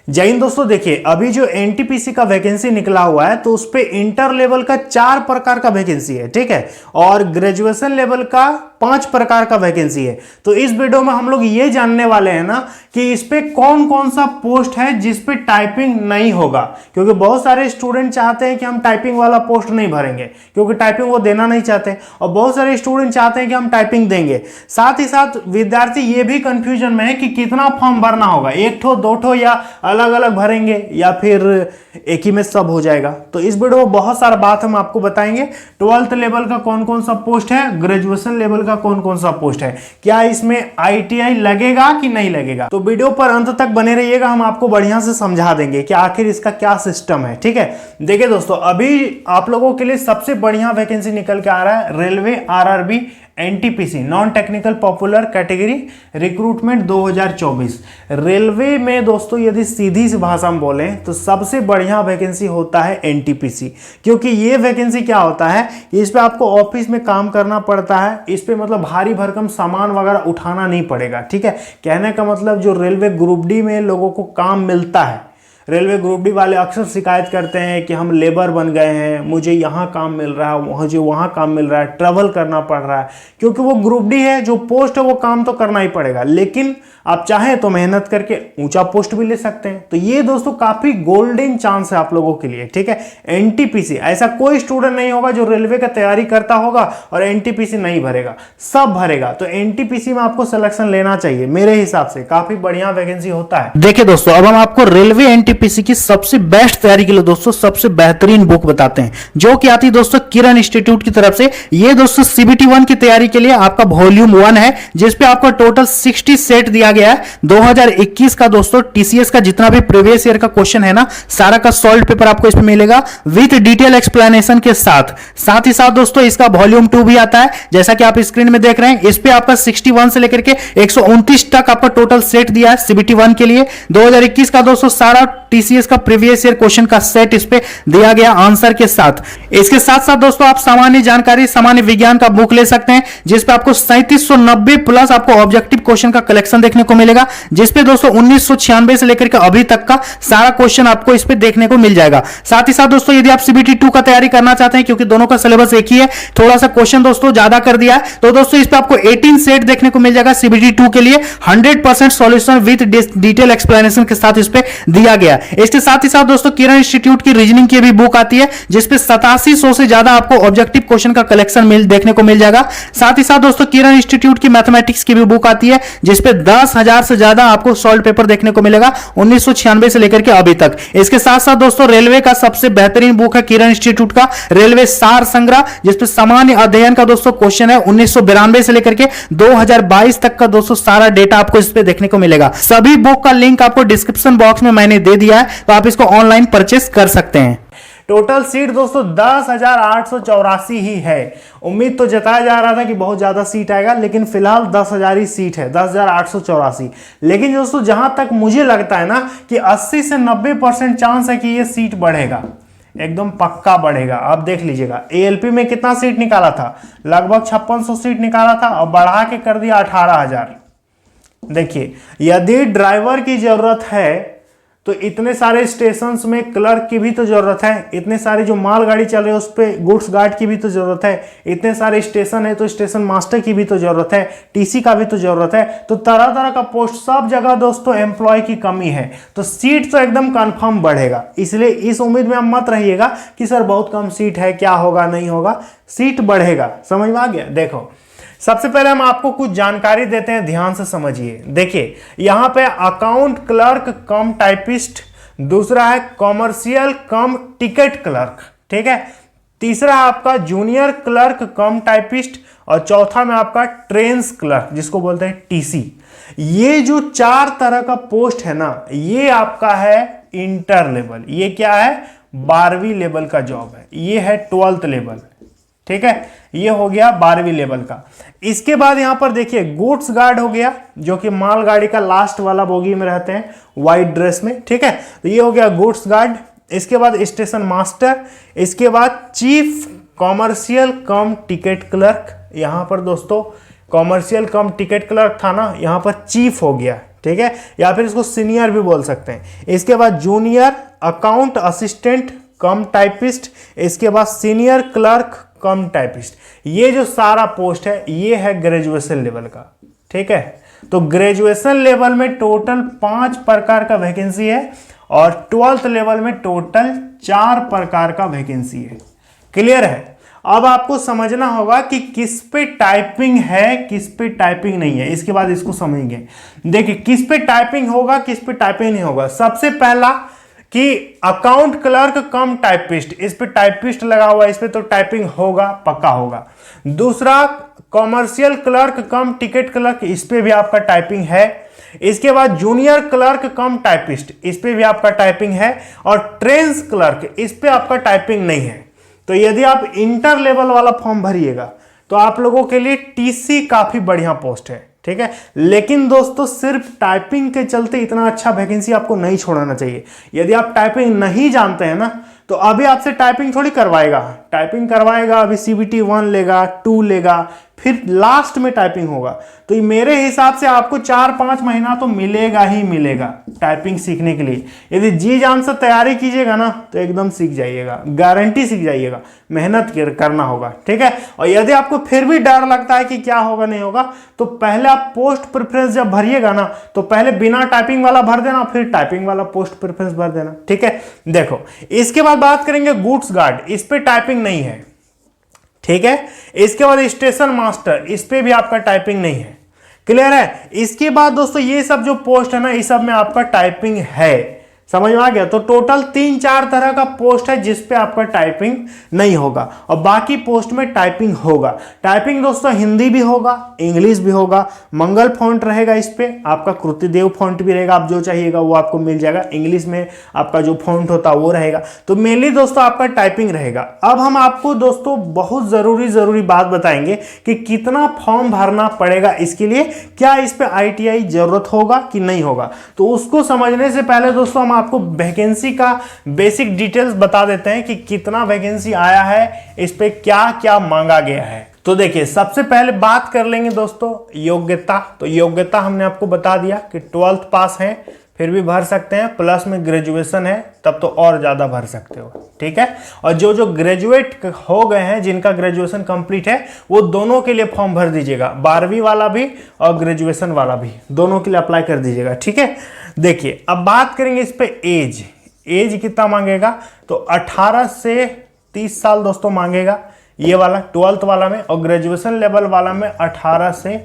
जय हिंद दोस्तों। देखिए अभी जो एनटीपीसी का वैकेंसी निकला हुआ है तो उस पे इंटर लेवल का 4 प्रकार का वैकेंसी है, ठीक है, और ग्रेजुएशन लेवल का 5 प्रकार का वैकेंसी है। तो इस वीडियो में हम लोग ये जानने वाले हैं ना कि इस पे कौन कौन सा पोस्ट है जिस पे टाइपिंग नहीं होगा, क्योंकि बहुत सारे स्टूडेंट चाहते हैं कि हम टाइपिंग वाला पोस्ट नहीं भरेंगे क्योंकि टाइपिंग वो देना नहीं चाहते, और बहुत सारे स्टूडेंट चाहते हैं कि हम टाइपिंग देंगे। साथ ही साथ विद्यार्थी ये भी कंफ्यूजन में है कि कितना फॉर्म भरना होगा, 1 ठो 2 ठो या अलग अलग भरेंगे या फिर एक ही में सब हो जाएगा। तो इस वीडियो में बहुत सारा बात हम आपको बताएंगे। 12th लेवल का कौन कौन सा पोस्ट है, ग्रेजुएशन लेवल का कौन कौन सा पोस्ट है, क्या इसमें आईटीआई लगेगा कि नहीं लगेगा। तो वीडियो पर अंत तक बने रहिएगा, हम आपको बढ़िया से समझा देंगे कि आखिर इसका क्या सिस्टम है, ठीक है। देखिए दोस्तों, अभी आप लोगों के लिए सबसे बढ़िया वैकेंसी निकल के आ रहा है railway RRB NTPC non technical popular category recruitment 2024। Railway में दोस्तों यदि सीधी सी भाषा में बोलें तो सबसे बढ़िया वैकेंसी होता है एनटीपीसी, क्योंकि ये वैकेंसी क्या होता है, इस पे आपको ऑफिस में काम करना पड़ता है, इस पे मतलब भारी भरकम सामान वगैरह उठाना नहीं पड़ेगा, ठीक है। कहने का मतलब जो रेलवे ग्रुप डी में लोगों को काम मिलता है, रेलवे ग्रुप डी वाले अक्सर शिकायत करते हैं कि हम लेबर बन गए हैं, मुझे यहाँ काम मिल रहा है, मुझे वहाँ काम मिल रहा है, ट्रैवल करना पड़ रहा है, क्योंकि वो ग्रुप डी है, जो पोस्ट है वो काम तो करना ही पड़ेगा, लेकिन आप चाहें तो मेहनत करके ऊंचा पोस्ट भी ले सकते हैं। तो ये दोस्तों काफी गोल्डन चांस है आप लोगों के लिए, ठीक है। एनटीपीसी, ऐसा कोई स्टूडेंट नहीं होगा जो रेलवे का तैयारी करता होगा और एनटीपीसी नहीं भरेगा, सब भरेगा। तो एनटीपीसी में आपको सिलेक्शन लेना चाहिए, मेरे हिसाब से काफी बढ़िया वैकेंसी होता है। देखिए दोस्तों, अब हम आपको रेलवे एनटीपीसी की सबसे बेस्ट तैयारी के लिए दोस्तों सबसे बेहतरीन बुक बताते हैं, जो कि आती है दोस्तों किरण इंस्टीट्यूट की तरफ से। ये दोस्तों सीबीटी 1 की तैयारी के लिए आपका वॉल्यूम 1 है, जिसपे आपका टोटल 60 सेट दिया गया है। 2021 का दोस्तों टीसीएस का जितना भी प्रीवियस ईयर का क्वेश्चन है ना, सारा का सॉल्व पेपर आपको इसमें मिलेगा विद डिटेल एक्सप्लेनेशन के साथ। साथ ही साथ दोस्तों इसका वॉल्यूम 2 भी आता है, जैसा कि आप स्क्रीन में देख रहे हैं। इस पे आपका 61 से लेकर के 129 तक आपका टोटल सेट दिया है सीबीटी 1 के लिए। 2021 का दोस्तों सारा टीसीएस का प्रीवियस ईयर क्वेश्चन का सेट इस पे दिया गया आंसर के साथ। इसके साथ साथ दोस्तों आप सामान्य जानकारी, सामान्य विज्ञान का बुक ले सकते हैं, जिस पे आपको 3790 प्लस आपको ऑब्जेक्टिव क्वेश्चन का कलेक्शन देखने को मिलेगा, जिस पे दोस्तों 1996 से लेकर के अभी तक का सारा क्वेश्चन आपको इस पे देखने को मिल जाएगा। साथ ही साथ दोस्तों यदि आप सीबीटी 2 का तैयारी करना चाहते हैं, क्योंकि दोनों का सिलेबस एक ही है, थोड़ा सा क्वेश्चन दोस्तों ज्यादा कर दिया है, तो दोस्तों इस पे आपको 18 सेट देखने को मिल जाएगा सीबीटी 2 के लिए। 100% सॉल्यूशन विद डिटेल एक्सप्लेनेशन के साथ इस पे दिया गया। इसके साथ ही साथ दोस्तों किरण इंस्टीट्यूट की रीजनिंग की भी बुक आती है, जिसपे 8700 से ज्यादा आपको ऑब्जेक्टिव क्वेश्चन का कलेक्शन देखने को मिल जाएगा। साथ ही साथ दोस्तों किरण इंस्टीट्यूट की मैथमेटिक्स की भी बुक आती है, जिसपे 10,000 से ज्यादा आपको सॉल्व पेपर देखने को मिलेगा 1996 से लेकर के अभी तक। इसके साथ साथ दोस्तों रेलवे का सबसे बेहतरीन बुक है किरण इंस्टीट्यूट का रेलवे सार संग्रह, जिसपे सामान्य अध्ययन का दोस्तों क्वेश्चन है 1992 से लेकर के 2022 तक का दोस्तों सारा डेटा आपको इस पे देखने को मिलेगा। सभी बुक का लिंक आपको डिस्क्रिप्शन बॉक्स में मैंने दे दिया है, तो आप इसको ऑनलाइन परचेस कर सकते हैं। टोटल सीट दोस्तों 10,884 ही है। उम्मीद तो जताया जा रहा था कि बहुत ज्यादा सीट आएगा, लेकिन फिलहाल 10,000 ही सीट है, 10,884। लेकिन दोस्तों जहां तक मुझे लगता है ना कि 80 से 90% चांस है कि ये सीट बढ़ेगा, एकदम पक्का बढ़ेगा। आप देख लीजिएगा एएलपी में कितना सीट निकाला था, लगभग 5600 सीट निकाला था और बढ़ा के कर दिया 18,000। देखिए यदि ड्राइवर की जरूरत है तो इतने सारे स्टेशंस में क्लर्क की भी तो जरूरत है, इतने सारे जो मालगाड़ी चल रहे हैं उस पे गुड्स गार्ड की भी तो जरूरत है, इतने सारे स्टेशन है तो स्टेशन मास्टर की भी तो जरूरत है, टीसी का भी तो जरूरत है। तो तरह तरह का पोस्ट, सब जगह दोस्तों एम्प्लॉय की कमी है, तो सीट तो एकदम कंफर्म बढ़ेगा। इसलिए इस उम्मीद में आप मत रहिएगा कि सर बहुत कम सीट है, क्या होगा नहीं होगा, सीट बढ़ेगा। समझ में आ गया। देखो सबसे पहले हम आपको कुछ जानकारी देते हैं, ध्यान से समझिए। देखिए यहां पे अकाउंट क्लर्क कम टाइपिस्ट, दूसरा है कॉमर्शियल कम टिकट क्लर्क, ठीक है, तीसरा है आपका जूनियर क्लर्क कम टाइपिस्ट, और चौथा में आपका ट्रेन्स क्लर्क जिसको बोलते हैं टीसी। ये जो 4 तरह का पोस्ट है ना, ये आपका है इंटर लेवल, ये क्या है 12वीं लेवल का जॉब है, ये है 12th लेवल, ठीक है, ये हो गया 12वीं लेवल का। इसके बाद यहां पर देखिए गुड्स गार्ड हो गया, जो कि मालगाड़ी का लास्ट वाला बोगी में रहते हैं व्हाइट ड्रेस में, ठीक है, तो ये हो गया गुड्स गार्ड। इसके बाद स्टेशन मास्टर, इसके बाद चीफ कॉमर्शियल कम टिकट क्लर्क, यहां पर दोस्तों कॉमर्शियल कम टिकट क्लर्क था ना, यहां पर चीफ हो गया, ठीक है, या फिर इसको सीनियर भी बोल सकते हैं। इसके बाद जूनियर अकाउंट असिस्टेंट कम टाइपिस्ट, इसके बाद सीनियर क्लर्क कम टाइपिस्ट। ये जो सारा पोस्ट है ये है ग्रेजुएशन लेवल का, ठीक है। तो ग्रेजुएशन लेवल में टोटल 5 प्रकार का वैकेंसी है और 12th लेवल में टोटल 4 प्रकार का वैकेंसी है। क्लियर है। अब आपको समझना होगा कि किस पे टाइपिंग है, किस पे टाइपिंग नहीं है। इसके बाद इसको समझेंगे। देखिए किस पे टाइपिंग होगा, किस पे टाइपिंग नहीं होगा। सबसे पहला कि अकाउंट क्लर्क कम टाइपिस्ट, इस पे टाइपिस्ट लगा हुआ है, इस पे तो टाइपिंग होगा, पक्का होगा। दूसरा कॉमर्शियल क्लर्क कम टिकट क्लर्क, इस पे भी आपका टाइपिंग है। इसके बाद जूनियर क्लर्क कम टाइपिस्ट, इस पे भी आपका टाइपिंग है। और ट्रेंस क्लर्क, इस पे आपका टाइपिंग नहीं है। तो यदि आप इंटर लेवल वाला फॉर्म भरिएगा तो आप लोगों के लिए टीसी काफी बढ़िया पोस्ट है, ठीक है। लेकिन दोस्तों सिर्फ टाइपिंग के चलते इतना अच्छा वैकेंसी आपको नहीं छोड़ना चाहिए। यदि आप टाइपिंग नहीं जानते हैं ना तो अभी आपसे टाइपिंग थोड़ी करवाएगा, टाइपिंग करवाएगा अभी CBT 1 लेगा, 2 लेगा, फिर लास्ट में टाइपिंग होगा। तो मेरे हिसाब से आपको 4-5 महीना तो मिलेगा ही मिलेगा टाइपिंग सीखने के लिए। यदि जी जान से तैयारी कीजिएगा ना तो एकदम सीख जाइएगा, गारंटी सीख जाइएगा। मेहनत करना होगा, ठीक है। और यदि आपको फिर भी डर लगता है कि क्या होगा नहीं होगा तो पहले आप पोस्ट प्रेफरेंस जब भरिएगा ना तो पहले बिना टाइपिंग वाला भर देना, फिर टाइपिंग वाला पोस्ट प्रेफरेंस भर देना, ठीक है। देखो इसके बाद बात करेंगे गुड्स गार्ड, इस पे टाइपिंग नहीं है, ठीक है। इसके बाद स्टेशन मास्टर, इस पे भी आपका टाइपिंग नहीं है। क्लियर है। इसके बाद दोस्तों ये सब जो पोस्ट है ना इस सब में आपका टाइपिंग है। समझ में आ गया। तो टोटल 3-4 तरह का पोस्ट है जिस पे आपका टाइपिंग नहीं होगा और बाकी पोस्ट में टाइपिंग होगा। टाइपिंग दोस्तों हिंदी भी होगा, इंग्लिश भी होगा, मंगल फॉन्ट रहेगा, इस पे आपका कृतिदेव फॉन्ट भी रहेगा। आप जो चाहिएगा वो आपको मिल जाएगा। इंग्लिश में आपका जो फॉन्ट होता है वो रहेगा। तो मेनली दोस्तों आपका टाइपिंग रहेगा। अब हम आपको दोस्तों बहुत जरूरी बात बताएंगे कि कितना फॉर्म भरना पड़ेगा इसके लिए, क्या इस पे ITI जरूरत होगा कि नहीं होगा। तो उसको समझने से पहले दोस्तों हम आपको वैकेंसी का बेसिक डिटेल्स बता देते हैं कि कितना वैकेंसी आया है, इस पे क्या क्या मांगा गया है। तो देखिए सबसे पहले बात कर लेंगे दोस्तों योग्यता। तो योग्यता हमने आपको बता दिया कि 12th पास है फिर भी भर सकते हैं, प्लस में ग्रेजुएशन है तब तो और ज्यादा भर सकते हो, ठीक है। और जो ग्रेजुएट हो गए हैं जिनका ग्रेजुएशन कंप्लीट है वो दोनों के लिए फॉर्म भर दीजिएगा, 12वीं वाला भी और ग्रेजुएशन वाला भी, दोनों के लिए अप्लाई कर दीजिएगा, ठीक है। देखिए अब बात करेंगे इस पे एज कितना मांगेगा। तो 18 से 30 साल दोस्तों मांगेगा ये वाला 12th वाला में, और ग्रेजुएशन लेवल वाला में 18 से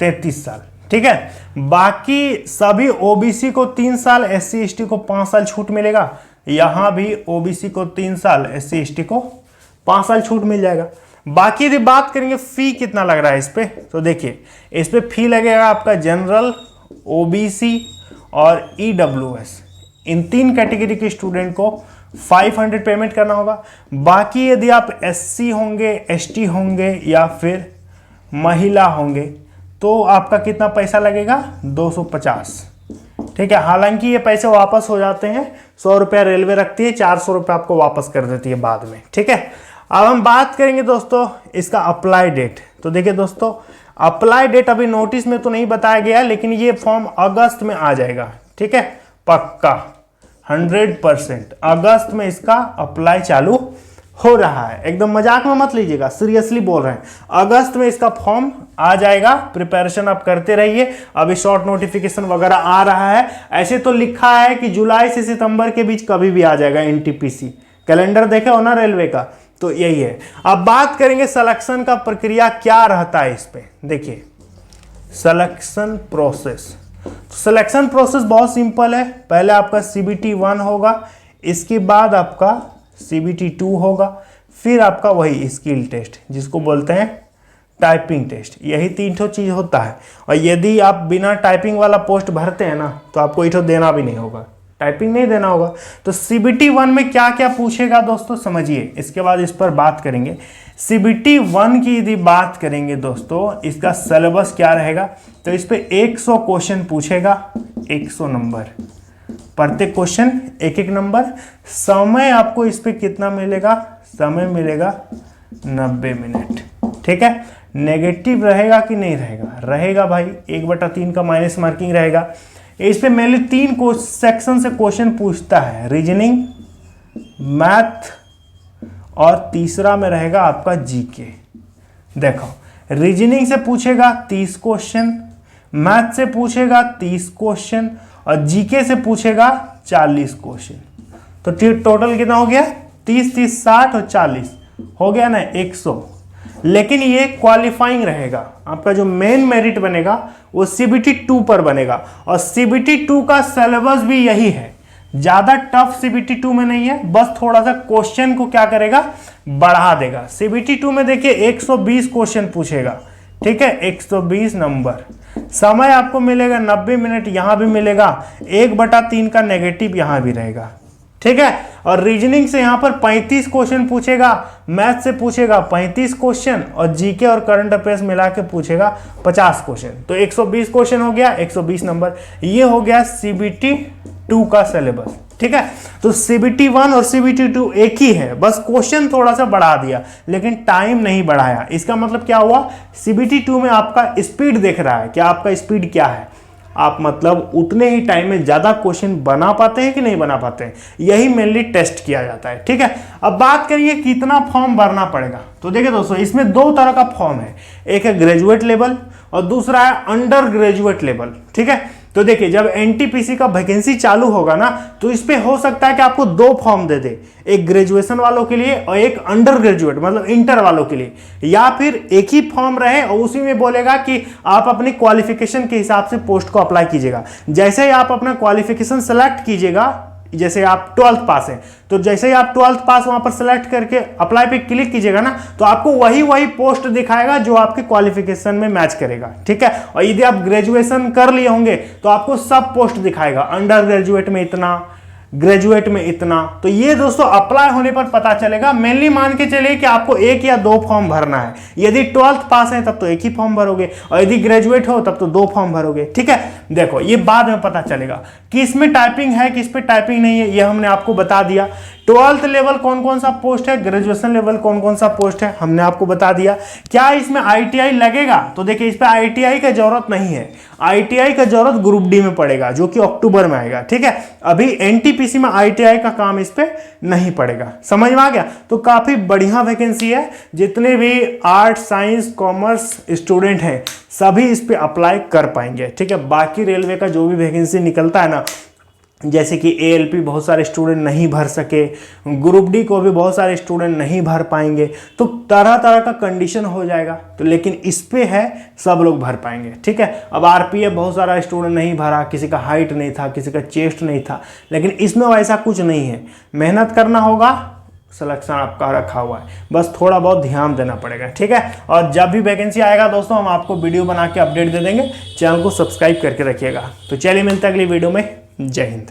33 साल, ठीक है। बाकी सभी OBC को 3 साल, SC ST को 5 साल छूट मिलेगा। यहां भी OBC को 3 साल, SC ST को 5 साल छूट मिल जाएगा। बाकी यदि बात करेंगे फी कितना लग रहा है इस पे, तो देखिए इस पे फी लगेगा आपका जनरल, OBC और EWS, इन 3 कैटेगरी के स्टूडेंट को 500 पेमेंट करना होगा। बाकी यदि आप SC होंगे, ST होंगे या फिर महिला होंगे तो आपका कितना पैसा लगेगा, 250, ठीक है। हालांकि ये पैसे वापस हो जाते हैं, 100 रुपया रेलवे रखती है, 400 रुपया आपको वापस कर देती है बाद में, ठीक है। अब हम बात करेंगे दोस्तों इसका अप्लाई डेट। तो देखिए दोस्तों अप्लाई डेट अभी नोटिस में तो नहीं बताया गया, लेकिन ये फॉर्म अगस्त में आ जाएगा, ठीक है, पक्का 100% अगस्त में इसका अप्लाई चालू हो रहा है। एकदम मजाक में मत लीजिएगा, सीरियसली बोल रहे हैं, अगस्त में इसका फॉर्म आ जाएगा। प्रिपरेशन आप करते रहिए, अभी शॉर्ट नोटिफिकेशन वगैरह आ रहा है। ऐसे तो लिखा है कि जुलाई से सितंबर के बीच कभी भी आ जाएगा NTPC, कैलेंडर देखे हो ना रेलवे का, तो यही है। अब बात करेंगे सिलेक्शन का प्रक्रिया क्या रहता है इस पे। देखिए सिलेक्शन प्रोसेस, सिलेक्शन प्रोसेस बहुत सिंपल है। पहले आपका CBT 1 होगा, इसके बाद आपका CBT 2 होगा, फिर आपका वही स्किल टेस्ट जिसको बोलते हैं टाइपिंग टेस्ट। यही 3 चीज होता है। और यदि आप बिना टाइपिंग वाला पोस्ट भरते हैं ना तो आपको ये देना भी नहीं होगा, टाइपिंग नहीं देना होगा। तो CBT 1 में क्या क्या पूछेगा दोस्तों समझिए, इसके बाद इस पर बात करेंगे। CBT 1 की यदि बात करेंगे दोस्तों, इसका सिलेबस क्या रहेगा, तो इस पे 100 क्वेश्चन पूछेगा, 100 नंबर, प्रत्येक क्वेश्चन 1-1 नंबर। समय आपको इस पे कितना मिलेगा, समय मिलेगा 90 मिनट, ठीक है। नेगेटिव रहेगा कि नहीं रहेगा? रहेगा भाई, 1/3 का माइनस मार्किंग रहेगा। इस पे मेनली 3 सेक्शन से क्वेश्चन पूछता है, रीजनिंग, मैथ और तीसरा में रहेगा आपका जीके। देखो रीजनिंग से पूछेगा 30 क्वेश्चन, मैथ से पूछेगा 30 क्वेश्चन और जीके से पूछेगा 40 क्वेश्चन। तो टोटल कितना हो गया? 30 30 60 और 40 हो गया ना 100। लेकिन ये क्वालिफाइंग रहेगा, आपका जो मेन मेरिट बनेगा वो CBT 2 पर बनेगा। और CBT 2 का सिलेबस भी यही है, ज्यादा टफ CBT 2 में नहीं है, बस थोड़ा सा क्वेश्चन को क्या करेगा, बढ़ा देगा। CBT 2 में देखिए 120 क्वेश्चन पूछेगा, ठीक है, 120 नंबर। समय आपको मिलेगा 90 मिनट, यहां भी मिलेगा, 1/3 का नेगेटिव यहां भी रहेगा, ठीक है। और रीजनिंग से यहां पर 35 क्वेश्चन पूछेगा, मैथ से पूछेगा 35 क्वेश्चन और जीके और करंट अफेयर्स मिला के पूछेगा 50 क्वेश्चन। तो 120 क्वेश्चन हो गया, 120 नंबर। ये हो गया CBT 2 का सिलेबस, ठीक है। तो CBT 1 और CBT 2 एक ही है, बस क्वेश्चन थोड़ा सा बढ़ा दिया लेकिन टाइम नहीं बढ़ाया। इसका मतलब क्या हुआ, CBT 2 में आपका स्पीड देख रहा है कि आपका स्पीड क्या है, आप मतलब उतने ही टाइम में ज्यादा क्वेश्चन बना पाते हैं कि नहीं बना पाते हैं, यही मेनली टेस्ट किया जाता है, ठीक है। अब बात करिए कितना फॉर्म भरना पड़ेगा। तो देखिए दोस्तों, इसमें 2 तरह का फॉर्म है, एक है ग्रेजुएट लेवल और दूसरा है अंडर ग्रेजुएट लेवल, ठीक है। तो देखिए जब NTPC का वैकेंसी चालू होगा ना, तो इस पे हो सकता है कि आपको 2 फॉर्म दे दे, एक ग्रेजुएशन वालों के लिए और एक अंडर ग्रेजुएट मतलब इंटर वालों के लिए, या फिर एक ही फॉर्म रहे और उसी में बोलेगा कि आप अपनी क्वालिफिकेशन के हिसाब से पोस्ट को अप्लाई कीजिएगा। जैसे ही आप अपना क्वालिफिकेशन सेलेक्ट कीजिएगा, जैसे आप 12th पास हैं, तो जैसे ही आप 12th पास वहां पर सेलेक्ट करके अप्लाई पे क्लिक कीजिएगा ना, तो आपको वही पोस्ट दिखाएगा जो आपके क्वालिफिकेशन में मैच करेगा, ठीक है। और यदि आप ग्रेजुएशन कर लिए होंगे तो आपको सब पोस्ट दिखाएगा, अंडर ग्रेजुएट में इतना, ग्रेजुएट में इतना। तो ये दोस्तों अप्लाई होने पर पता चलेगा। मेनली मान के चलिए कि आपको 1 या 2 फॉर्म भरना है, यदि 12th पास है तब तो 1 ही फॉर्म भरोगे और यदि ग्रेजुएट हो तब तो 2 फॉर्म भरोगे, ठीक है। देखो ये बाद में पता चलेगा कि इसमें टाइपिंग है कि इस पे टाइपिंग नहीं है, ये हमने आपको बता दिया। 12th लेवल कौन कौन सा पोस्ट है, ग्रेजुएशन लेवल कौन कौन सा पोस्ट है, हमने आपको बता दिया। क्या इसमें ITI लगेगा? तो देखिए इस पे ITI का जरूरत नहीं है, ITI का जरूरत ग्रुप डी में पड़ेगा जो कि अक्टूबर में आएगा, ठीक है। अभी NTPC में ITI का काम इस पे नहीं पड़ेगा, समझ में आ गया। तो काफी बढ़िया वैकेंसी है, जितने भी आर्ट साइंस कॉमर्स स्टूडेंट हैं सभी इस पे अप्लाई कर पाएंगे, ठीक है। बाकी रेलवे का जो भी वैकेंसी निकलता है ना, जैसे कि ALP बहुत सारे स्टूडेंट नहीं भर सके, ग्रुप डी को भी बहुत सारे स्टूडेंट नहीं भर पाएंगे, तो तरह तरह का कंडीशन हो जाएगा। तो लेकिन इस पे है सब लोग भर पाएंगे, ठीक है। अब RPF बहुत सारा स्टूडेंट नहीं भरा, किसी का हाइट नहीं था, किसी का चेस्ट नहीं था, लेकिन इसमें वैसा कुछ नहीं है। मेहनत करना होगा, सिलेक्शन आपका रखा हुआ है, बस थोड़ा बहुत ध्यान देना पड़ेगा, ठीक है। और जब भी वैकेंसी आएगा दोस्तों हम आपको वीडियो बना के अपडेट दे देंगे, चैनल को सब्सक्राइब करके रखिएगा। तो चलिए मिलते हैं अगली वीडियो में, जय हिंद।